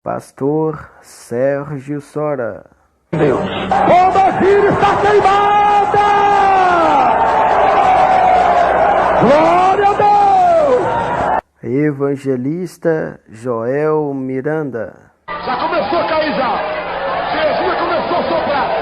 Pastor Sérgio Sora. Deus. Pombagira está queimada! Glória a Deus! Evangelista Joel Miranda. Já começou a cair já. Jesus começou a soprar.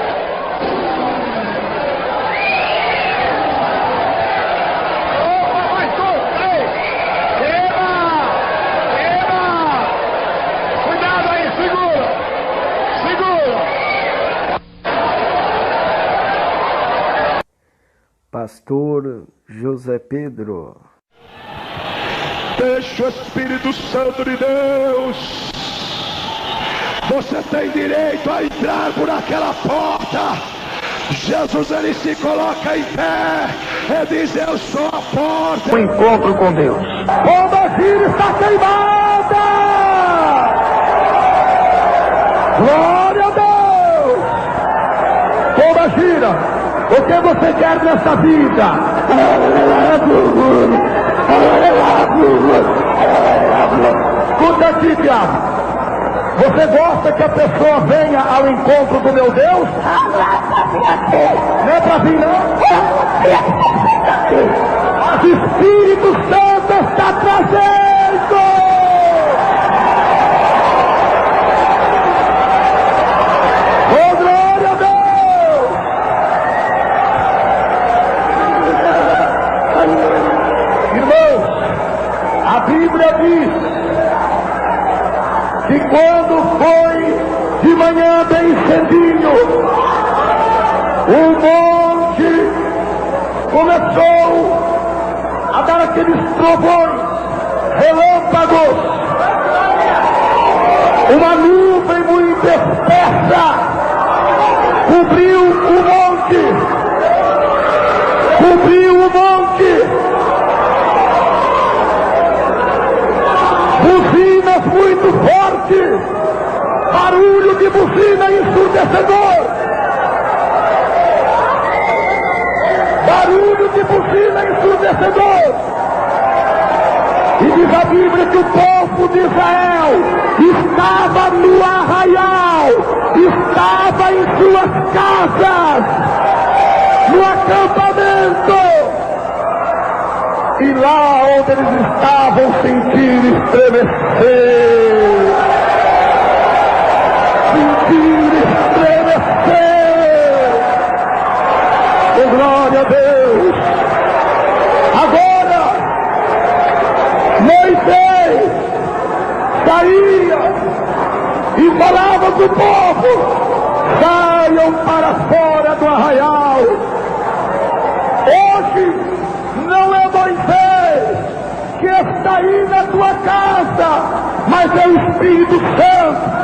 Pastor José Pedro. Deixa o Espírito Santo de Deus. Você tem direito a entrar por aquela porta. Jesus, ele se coloca em pé e diz: eu sou a porta. Um encontro com Deus. Pombagira está queimada. Glória a Deus. Pombagira, o que você quer nessa vida? Escuta aqui, diabo. Você gosta que a pessoa venha ao encontro do meu Deus? Não é pra vir, não? Mas o Espírito Santo está trazendo! Oh, glória a Deus! Irmãos, a Bíblia diz que quando foi de manhã bem cedinho, o monte começou a dar aqueles trovões, relâmpagos, uma nuvem muito espessa cobriu o monte, buzinas muito fortes, barulho de buzina ensurdecedor, e diz a Bíblia que o povo de Israel estava no arraial, estava em suas casas, no acampamento. E lá onde eles estavam sentindo estremecer. Oh, glória a Deus. Agora, Moisés saía e falava do povo: saiam para fora do arraial. Hoje, não é Moisés que está aí na tua casa, mas é o Espírito Santo.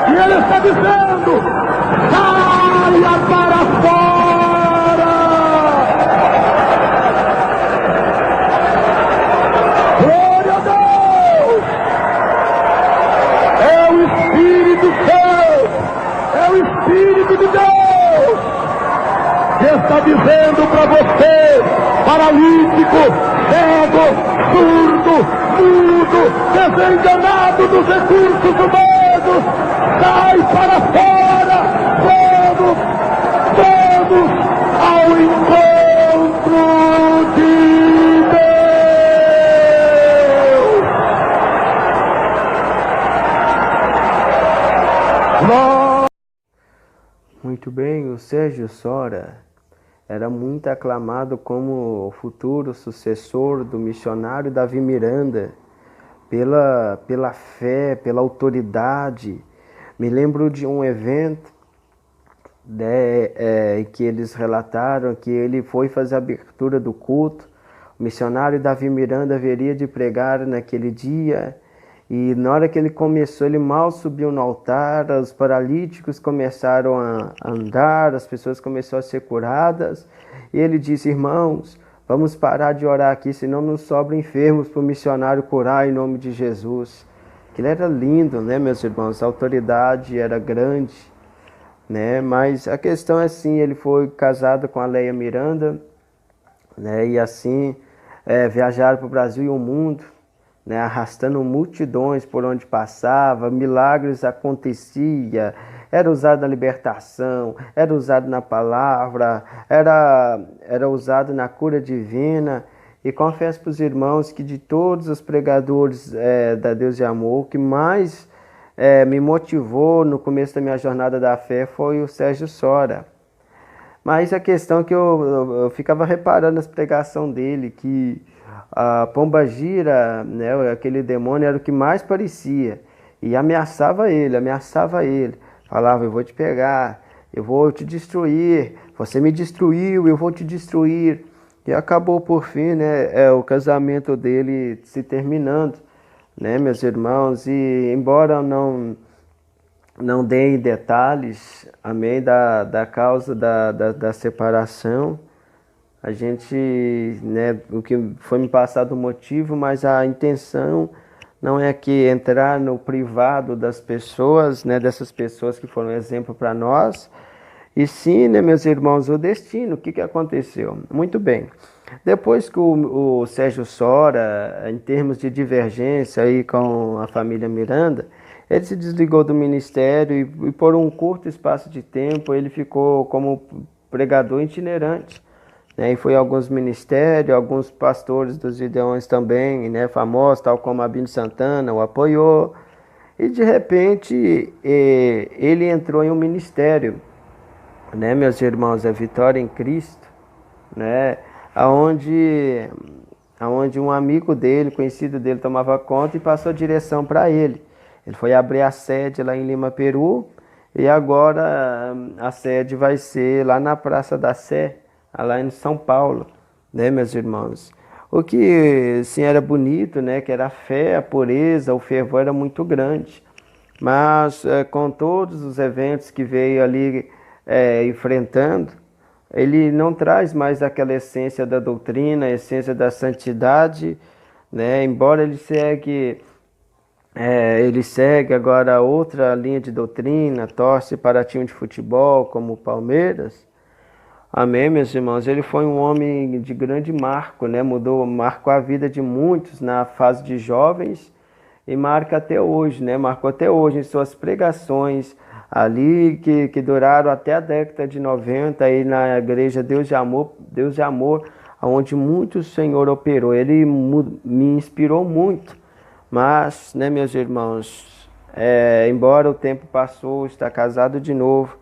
E ele está dizendo: saia para fora. Glória a Deus. É o Espírito Santo, é o Espírito de Deus que está dizendo para você, paralítico, cego, surdo, mudo, desenganado dos recursos humanos: sai para fora, todos ao encontro de Deus. Muito bem, o Sérgio Sora era muito aclamado como o futuro sucessor do missionário Davi Miranda, pela fé, pela autoridade. Me lembro de um evento que eles relataram que ele foi fazer a abertura do culto. O missionário Davi Miranda haveria de pregar naquele dia, e na hora que ele começou, ele mal subiu no altar, os paralíticos começaram a andar, as pessoas começaram a ser curadas, e ele disse: irmãos, vamos parar de orar aqui, senão nos sobram enfermos para o missionário curar em nome de Jesus. Aquilo era lindo, né, meus irmãos? A autoridade era grande, né? Mas a questão é assim: ele foi casado com a Leia Miranda, né? E assim viajaram para o Brasil e o mundo, né, arrastando multidões por onde passava, milagres aconteciam, era usado na libertação, era usado na palavra, era usado na cura divina. E confesso para os irmãos que de todos os pregadores da Deus de Amor, o que mais me motivou no começo da minha jornada da fé foi o Sérgio Sora. Mas a questão é que eu ficava reparando nas pregações dele, que a pombagira, né, aquele demônio, era o que mais parecia. E ameaçava ele. Falava, eu vou te pegar, eu vou te destruir, você me destruiu, eu vou te destruir. E acabou por fim, né, o casamento dele se terminando, né, meus irmãos. E embora não dei detalhes, amém, da causa da separação, a gente, né, o que foi me passado o motivo, mas a intenção não é que entrar no privado das pessoas, né, dessas pessoas que foram exemplo para nós, e sim, né, meus irmãos, o destino. O que aconteceu? Muito bem. Depois que o Sérgio Sora, em termos de divergência aí com a família Miranda, ele se desligou do ministério e por um curto espaço de tempo ele ficou como pregador itinerante, né? E foi a alguns ministérios, alguns pastores dos Gideões também, né, famosos, tal como Abílio Santana, o apoiou. E de repente ele entrou em um ministério, né, meus irmãos, a Vitória em Cristo, né, aonde um amigo dele, conhecido dele, tomava conta e passou direção para ele. Ele foi abrir a sede lá em Lima, Peru, e agora a sede vai ser lá na Praça da Sé, lá em São Paulo, né, meus irmãos. O que sim era bonito, né, que era a fé, a pureza, o fervor era muito grande. Mas com todos os eventos que veio ali enfrentando, ele não traz mais aquela essência da doutrina, a essência da santidade, né? Embora ele segue agora outra linha de doutrina, torce para time de futebol como o Palmeiras. Amém, meus irmãos. Ele foi um homem de grande marco, né? Marcou a vida de muitos na fase de jovens e marca até hoje, né? Marcou até hoje em suas pregações ali que duraram até a década de 90 aí na igreja Deus de Amor, onde muito o Senhor operou. Ele me inspirou muito, mas, né, meus irmãos, embora o tempo passou, está casado de novo,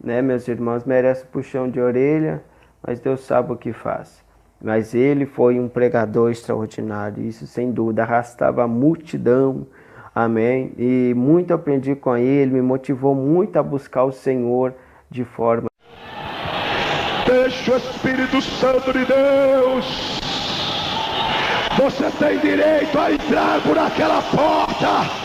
né, meus irmãos, merece puxão de orelha, mas Deus sabe o que faz. Mas ele foi um pregador extraordinário, isso sem dúvida, arrastava a multidão. Amém. E muito aprendi com ele, me motivou muito a buscar o Senhor de forma. Deixa o Espírito Santo de Deus. Você tem direito a entrar por aquela porta.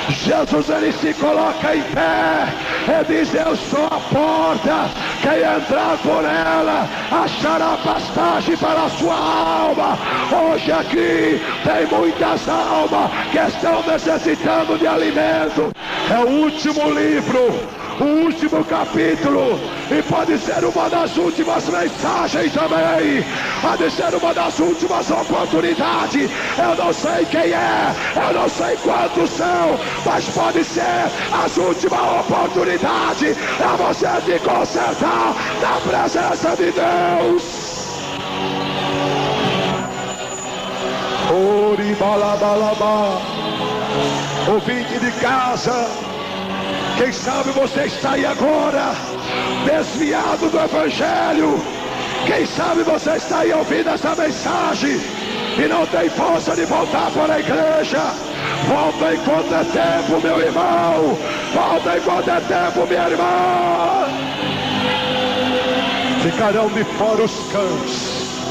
Jesus, ele se coloca em pé e diz, eu sou a porta, quem entrar por ela achará pastagem para a sua alma. Hoje aqui tem muitas almas que estão necessitando de alimento. É o último livro, o último capítulo, e pode ser uma das últimas mensagens também, pode ser uma das últimas oportunidades. Eu não sei quem é, eu não sei quantos são, mas pode ser as últimas oportunidades para você se consertar na presença de Deus. Oribalabalaba. Ouvinte de casa, quem sabe você está aí agora desviado do Evangelho. Quem sabe você está aí ouvindo essa mensagem e não tem força de voltar para a igreja. Volta enquanto é tempo, meu irmão. Volta enquanto é tempo, minha irmã. Ficarão de fora os cães,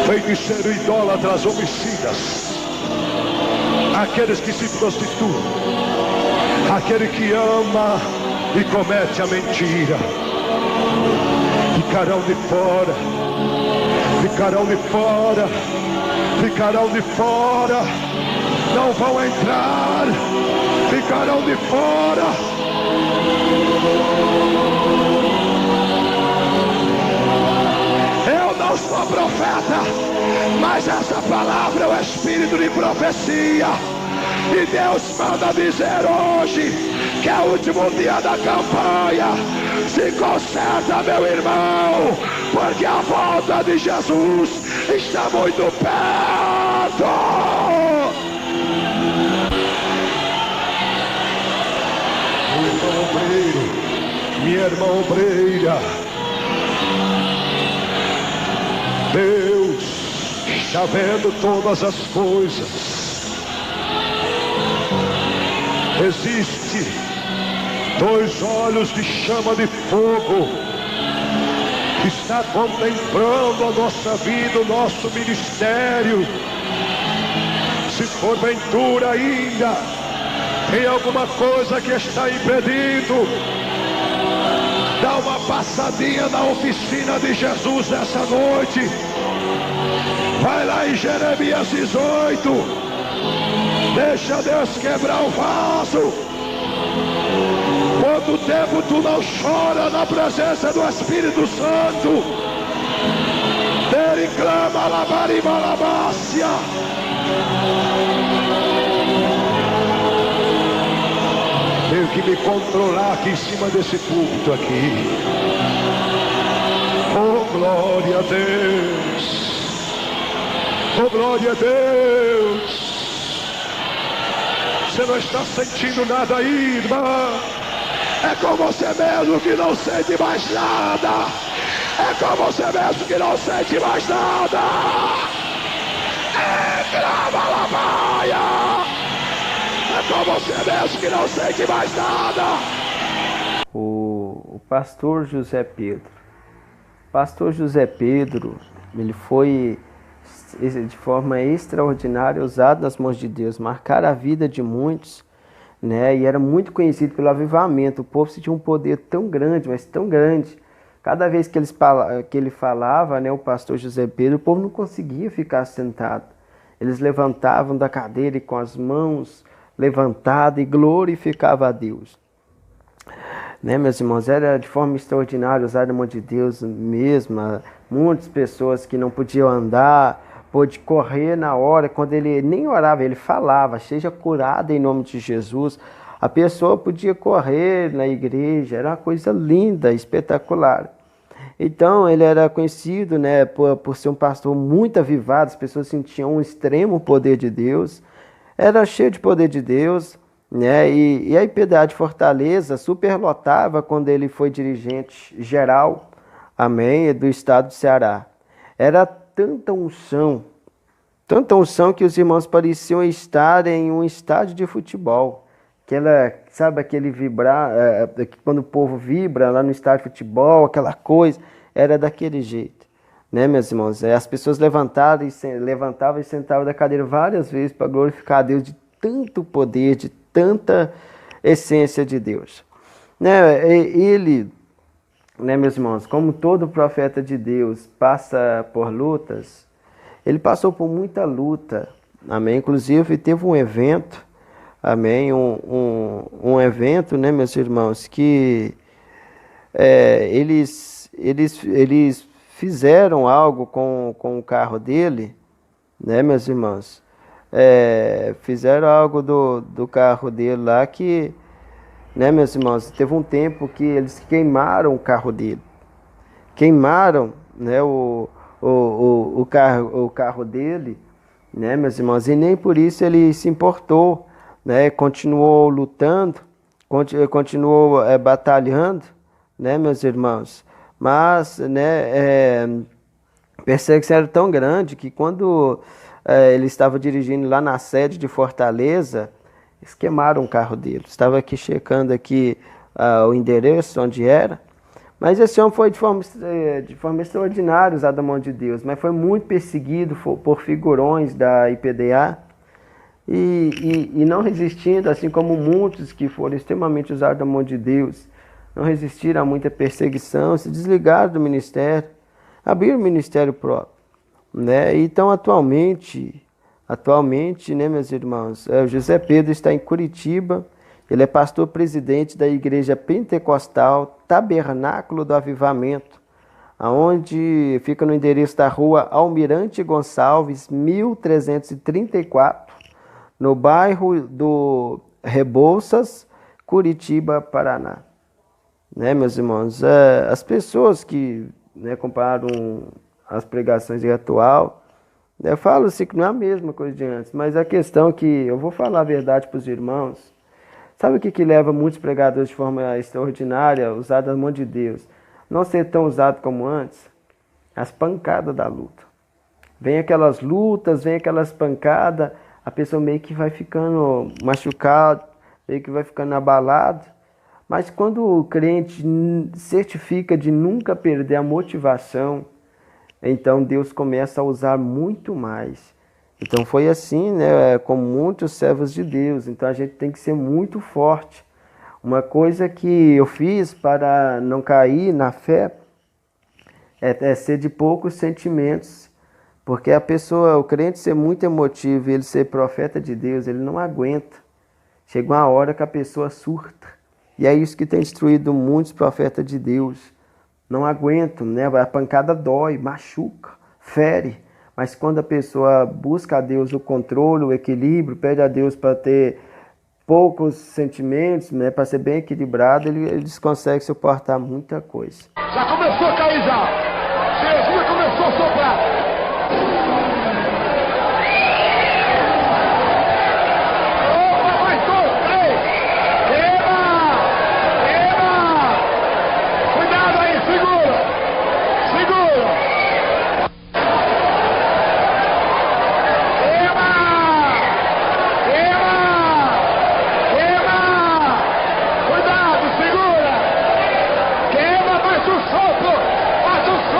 feiticeiros, idólatras, homicidas, aqueles que se prostituem, aquele que ama e comete a mentira. Ficarão de fora, ficarão de fora, ficarão de fora, não vão entrar, ficarão de fora. Eu não sou sou profeta, mas essa palavra é o espírito de profecia. E Deus manda dizer hoje que é o último dia da campanha. Se conserta, meu irmão, porque a volta de Jesus está muito perto. Meu irmão obreiro, minha irmã obreira, Deus está vendo todas as coisas. Existe dois olhos de chama de fogo que está contemplando a nossa vida, o nosso ministério. Se porventura ainda tem alguma coisa que está impedindo, dá uma passadinha na oficina de Jesus nessa noite. Vai lá em Jeremias 18. Deixa Deus quebrar o vaso. Quanto tempo tu não chora na presença do Espírito Santo? Ele clama labaribalamácia. Tenho que me controlar aqui em cima desse púlpito aqui. Oh, glória a Deus. Oh, glória a Deus. Você não está sentindo nada aí, irmã? É com você mesmo que não sente mais nada. É com você mesmo que não sente mais nada. Grava lá, vaia. É com você mesmo que não sente mais nada. O pastor José Pedro. Pastor José Pedro, ele foi de forma extraordinária usado nas mãos de Deus, marcar a vida de muitos, né? E era muito conhecido pelo avivamento. O povo tinha um poder tão grande, mas tão grande. Cada vez que ele falava, né, o pastor José Pedro, o povo não conseguia ficar sentado. Eles levantavam da cadeira e com as mãos levantadas e glorificavam a Deus. Né, meus irmãos, era de forma extraordinária usado na mão de Deus mesmo. Muitas pessoas que não podiam andar, pôde correr na hora, quando ele nem orava, ele falava, seja curada em nome de Jesus. A pessoa podia correr na igreja, era uma coisa linda, espetacular. Então, ele era conhecido, né, por ser um pastor muito avivado, as pessoas sentiam um extremo poder de Deus, era cheio de poder de Deus, né, e a IPDA de Fortaleza superlotava quando ele foi dirigente geral, amém, do estado do Ceará. Era tanta unção que os irmãos pareciam estar em um estádio de futebol. Sabe aquele vibrar, quando o povo vibra lá no estádio de futebol, aquela coisa, era daquele jeito, né, meus irmãos? As pessoas levantavam e sentavam da cadeira várias vezes para glorificar a Deus de tanto poder, de tanta essência de Deus. Né, ele, né, meus irmãos, como todo profeta de Deus passa por lutas, ele passou por muita luta, amém? Inclusive teve um evento, amém? Um evento, né, meus irmãos, que eles fizeram algo com o carro dele, né, meus irmãos? Fizeram algo do carro dele lá que, né, meus irmãos, teve um tempo que eles queimaram o carro dele. Queimaram, né, o carro dele, né, meus irmãos, e nem por isso ele se importou, né, continuou lutando, continuou batalhando, né, meus irmãos, mas, né, a perseguição era tão grande que quando ele estava dirigindo lá na sede de Fortaleza, eles queimaram o carro dele. Estava aqui checando aqui o endereço onde era. Mas esse homem foi de forma extraordinária usado na mão de Deus. Mas foi muito perseguido por figurões da IPDA. E não resistindo, assim como muitos que foram extremamente usados na mão de Deus, não resistiram a muita perseguição, se desligaram do ministério, abriram o ministério próprio. Né? Então, atualmente, né, meus irmãos, o José Pedro está em Curitiba, ele é pastor-presidente da Igreja Pentecostal Tabernáculo do Avivamento, aonde fica no endereço da rua Almirante Gonçalves, 1334, no bairro do Rebouças, Curitiba, Paraná. Né, meus irmãos? As pessoas que, né, comparam as pregações de atual, eu falo assim que não é a mesma coisa de antes, mas a questão é que eu vou falar a verdade para os irmãos. Sabe o que leva muitos pregadores de forma extraordinária, usado a mão de Deus, não ser tão usado como antes? As pancadas da luta. Vem aquelas lutas, vem aquelas pancadas, a pessoa meio que vai ficando machucada, meio que vai ficando abalado. Mas quando o crente certifica de nunca perder a motivação, então Deus começa a usar muito mais. Então foi assim, né, com muitos servos de Deus. Então a gente tem que ser muito forte. Uma coisa que eu fiz para não cair na fé é ser de poucos sentimentos. Porque a pessoa, o crente ser muito emotivo e ele ser profeta de Deus, ele não aguenta. Chega uma hora que a pessoa surta. E é isso que tem destruído muitos profetas de Deus. Não aguentam, né? A pancada dói, machuca, fere. Mas quando a pessoa busca a Deus o controle, o equilíbrio, pede a Deus para ter poucos sentimentos, né? Para ser bem equilibrado, eles conseguem suportar muita coisa. Já começou a cair já. Jesus começou a soprar. Faz o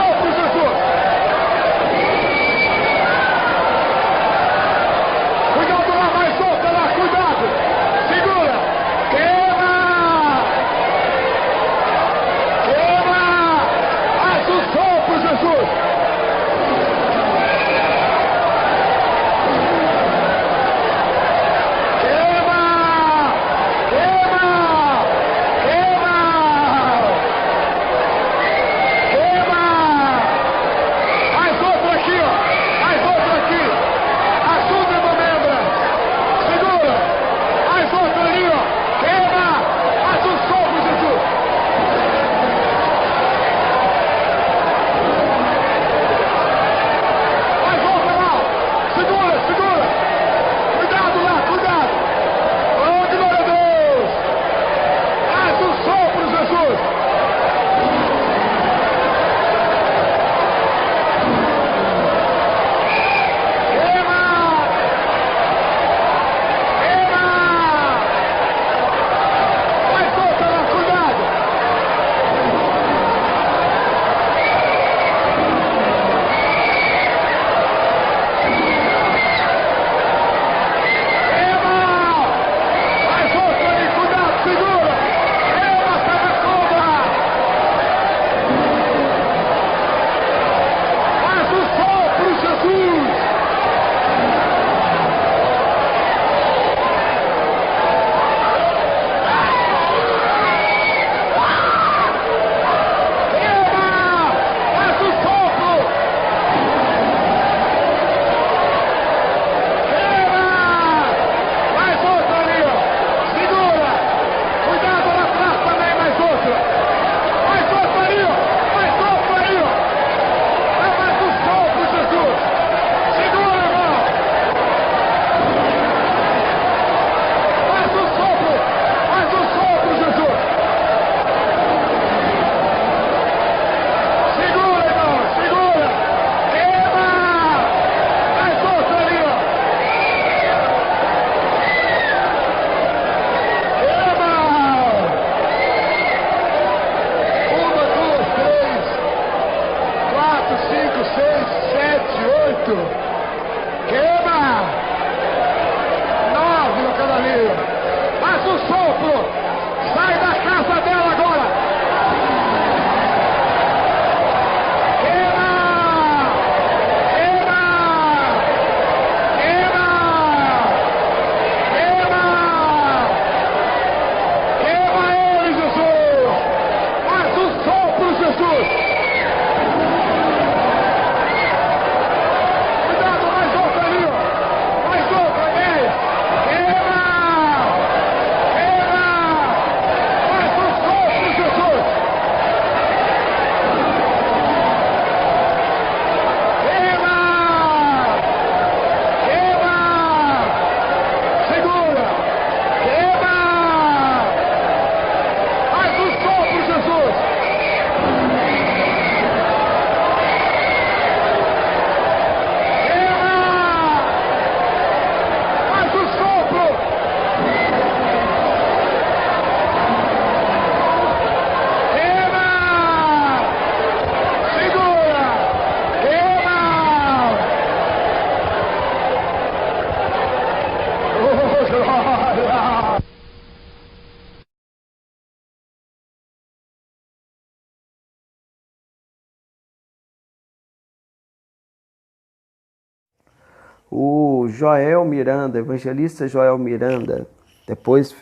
O Joel Miranda, evangelista Joel Miranda, depois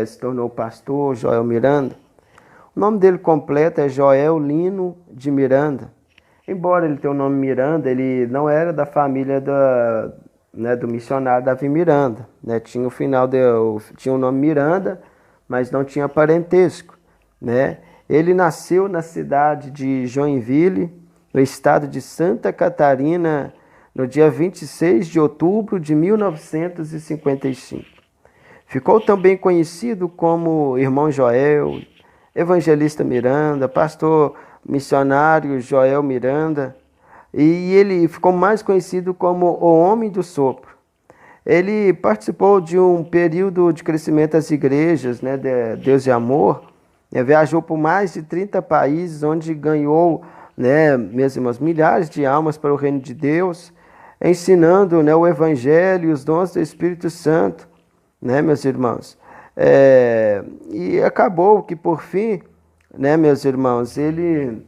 se tornou pastor Joel Miranda. O nome dele completo é Joel Lino de Miranda. Embora ele tenha o nome Miranda, ele não era da família do missionário Davi Miranda. Né? Tinha o nome Miranda, mas não tinha parentesco. Né? Ele nasceu na cidade de Joinville, no estado de Santa Catarina, no dia 26 de outubro de 1955. Ficou também conhecido como Irmão Joel, Evangelista Miranda, pastor missionário Joel Miranda, e ele ficou mais conhecido como o Homem do Sopro. Ele participou de um período de crescimento das igrejas, né, de Deus e Amor, viajou por mais de 30 países, onde ganhou, né, meus irmãos, milhares de almas para o reino de Deus, ensinando, né, o Evangelho e os dons do Espírito Santo, né, meus irmãos. E acabou que, por fim, né, meus irmãos, ele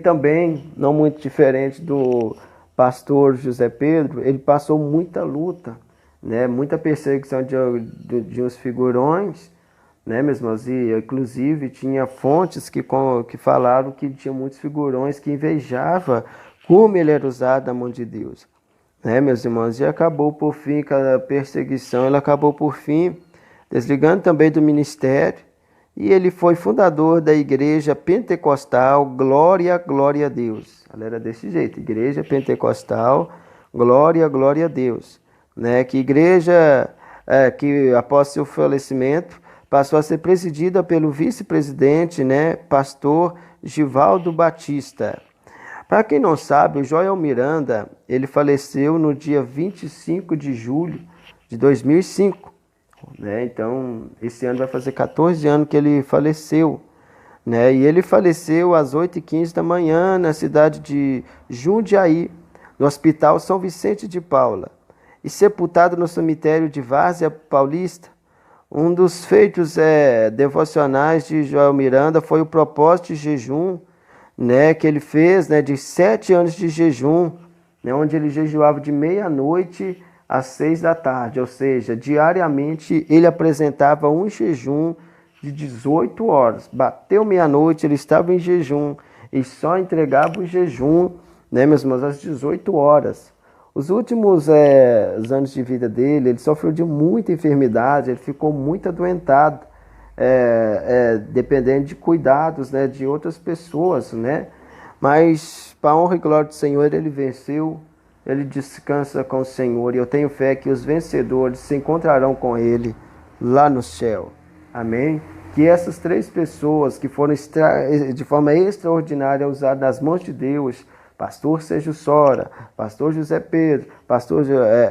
também, não muito diferente do pastor José Pedro, ele passou muita luta, né, muita perseguição de uns figurões, né, meus irmãos, e inclusive tinha fontes que falaram que tinha muitos figurões que invejavam como ele era usado na mão de Deus. Né, meus irmãos, e acabou por fim, cada perseguição, ela acabou por fim desligando também do ministério, e ele foi fundador da igreja pentecostal Glória, Glória a Deus. Ela era desse jeito, igreja pentecostal Glória, Glória a Deus. Né, que igreja que após seu falecimento passou a ser presidida pelo vice-presidente, né, pastor Givaldo Batista. Para quem não sabe, o Joel Miranda, ele faleceu no dia 25 de julho de 2005. Né? Então, esse ano vai fazer 14 anos que ele faleceu. Né? E ele faleceu às 8h15 da manhã na cidade de Jundiaí, no Hospital São Vicente de Paula, e sepultado no cemitério de Várzea Paulista. Um dos feitos devocionais de Joel Miranda foi o propósito de jejum, né, que ele fez, né, de 7 anos de jejum, né, onde ele jejuava de meia-noite às 6 da tarde, ou seja, diariamente ele apresentava um jejum de 18 horas. Bateu meia-noite, ele estava em jejum e só entregava o jejum, né, meus irmãos, às 18 horas. Os últimos anos de vida dele, ele sofreu de muita enfermidade, ele ficou muito adoentado, dependendo de cuidados, né, de outras pessoas, né? Mas, para a honra e glória do Senhor, ele venceu, ele descansa com o Senhor, e eu tenho fé que os vencedores se encontrarão com ele lá no céu. Amém? Que essas 3 pessoas que foram de forma extraordinária usadas nas mãos de Deus, pastor Sérgio Sora, pastor José Pedro,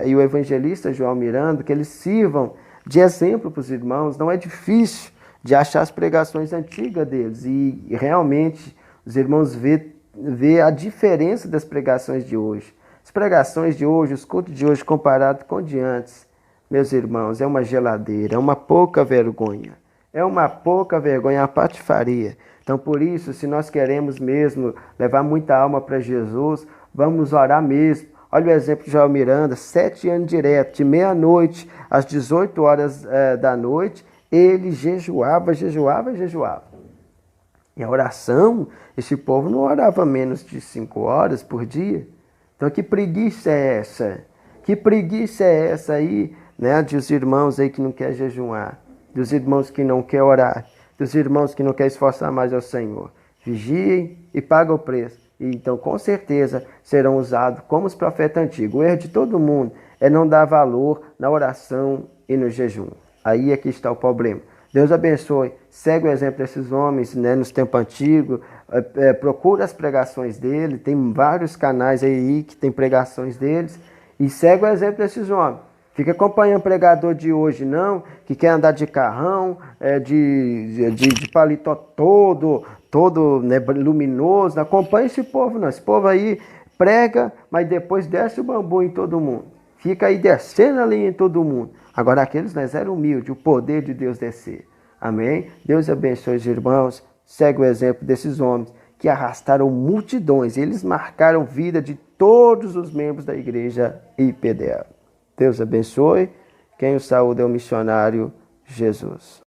e o evangelista Joel Miranda, que eles sirvam de exemplo para os irmãos. Não é difícil de achar as pregações antigas deles, e realmente os irmãos vê a diferença das pregações de hoje. As pregações de hoje, os cultos de hoje comparado com de antes, meus irmãos, é uma geladeira, é uma pouca vergonha. É uma pouca vergonha, a patifaria. Então, por isso, se nós queremos mesmo levar muita alma para Jesus, vamos orar mesmo. Olha o exemplo de Joel Miranda, 7 anos direto, de meia-noite às 18 horas da noite, ele jejuava. E a oração, esse povo não orava menos de 5 horas por dia. Então, que preguiça é essa? Que preguiça é essa aí, né, dos irmãos aí que não querem jejuar, dos irmãos que não querem orar, dos irmãos que não querem esforçar mais ao Senhor. Vigiem e pagam o preço. E então, com certeza, serão usados como os profetas antigos. O erro de todo mundo é não dar valor na oração e no jejum. Aí é que está o problema. Deus abençoe. Segue o exemplo desses homens, né, nos tempos antigos. Procura as pregações dele. Tem vários canais aí que tem pregações deles. E segue o exemplo desses homens. Fica acompanhando o pregador de hoje, não, que quer andar de carrão, de paletó todo, né, luminoso. Não acompanha esse povo, não. Esse povo aí prega, mas depois desce o bambu em todo mundo. Fica aí descendo a linha em todo mundo. Agora aqueles nós eram humildes, o poder de Deus descer. Amém? Deus abençoe os irmãos. Segue o exemplo desses homens que arrastaram multidões. Eles marcaram vida de todos os membros da igreja IPDA. Deus abençoe. Quem o saúde é o missionário Jesus.